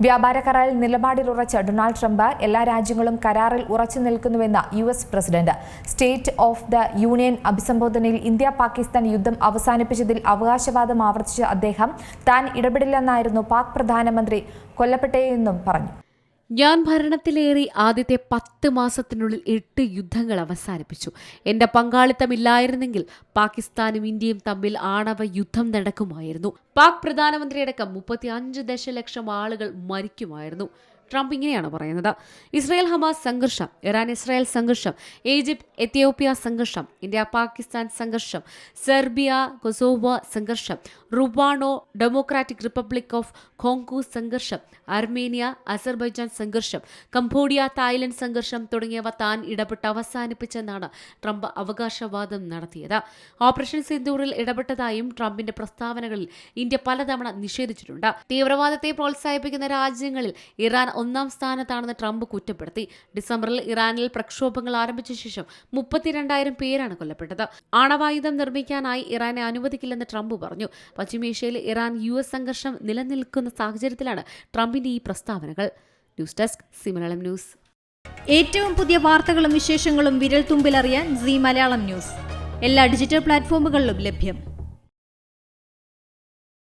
വ്യാപാര കരാറിൽ നിലപാടിലുറച്ച Donald Trump എല്ലാ രാജ്യങ്ങളും കരാറിൽ ഉറച്ചു നിൽക്കുന്നുവെന്ന് US president. State of the union അഭിസംബോധനയിൽ ഇന്ത്യ പാകിസ്ഥാൻ യുദ്ധം അവസാനിപ്പിച്ചതിൽ അവകാശവാദം ആവർത്തിച്ച അദ്ദേഹം താൻ ഇടപെടില്ലെന്നായിരുന്നു പാക് പ്രധാനമന്ത്രി കൊല്ലപ്പെട്ടെന്നും പറഞ്ഞു. ഞാൻ ഭരണത്തിലേറി ആദ്യത്തെ 10 മാസത്തിനുള്ളിൽ 8 യുദ്ധങ്ങൾ അവസാനിപ്പിച്ചു. എന്റെ പങ്കാളിത്തമില്ലായിരുന്നെങ്കിൽ പാകിസ്ഥാനും ഇന്ത്യയും തമ്മിൽ ആണവ യുദ്ധം നടക്കുമായിരുന്നു. പാക് പ്രധാനമന്ത്രിയടക്കം 35 ദശലക്ഷം ആളുകൾ മരിക്കുമായിരുന്നു. ട്രംപ് ഇങ്ങനെയാണ് പറയുന്നത്. ഇസ്രായേൽ ഹമാസ് സംഘർഷം, ഇറാൻ ഇസ്രായേൽ സംഘർഷം, ഈജിപ്ത് എത്യോപ്യ സംഘർഷം, ഇന്ത്യ പാകിസ്ഥാൻ സംഘർഷം, സെർബിയ കൊസോവോ സംഘർഷം, റുവാണ്ടോ ഡെമോക്രാറ്റിക് റിപ്പബ്ലിക് ഓഫ് കോങ്കോ സംഘർഷം, അർമേനിയ അസർബൈജാൻ സംഘർഷം, കംബോഡിയ തായ്ലൻഡ് സംഘർഷം തുടങ്ങിയവ താൻ ഇടപെട്ട് അവസാനിപ്പിച്ചെന്നാണ് ട്രംപ് അവകാശവാദം നടത്തിയത്. ഓപ്പറേഷൻ സിന്ദൂറിൽ ഇടപെട്ടതായും ട്രംപിന്റെ പ്രസ്താവനകളിൽ ഇന്ത്യ പലതവണ നിഷേധിച്ചിട്ടുണ്ട്. തീവ്രവാദത്തെ പ്രോത്സാഹിപ്പിക്കുന്ന രാജ്യങ്ങളിൽ ഇറാൻ 1-ാം സ്ഥാനത്താണെന്ന് ട്രംപ് കുറ്റപ്പെടുത്തി. ഡിസംബറിൽ ഇറാനിൽ പ്രക്ഷോഭങ്ങൾ ആരംഭിച്ച ശേഷം 32,000 പേരാണ് കൊല്ലപ്പെട്ടത്. ആണവായുധം നിർമ്മിക്കാനായി ഇറാനെ അനുവദിക്കില്ലെന്ന് ട്രംപ് പറഞ്ഞു. പശ്ചിമേഷ്യയിൽ ഇറാൻ US സംഘർഷം നിലനിൽക്കുന്ന സാഹചര്യത്തിലാണ് ട്രംപിന്റെ ഈ പ്രസ്താവനകൾ. News desk C Malayalam news. ഏറ്റവും പുതിയ വാർത്തകളും വിശേഷങ്ങളും വിരൽ തുമ്പിലറിയാൻ സി മലയാളം ന്യൂസ് എല്ലാ ഡിജിറ്റൽ പ്ലാറ്റ്ഫോമുകളിലും ലഭ്യം.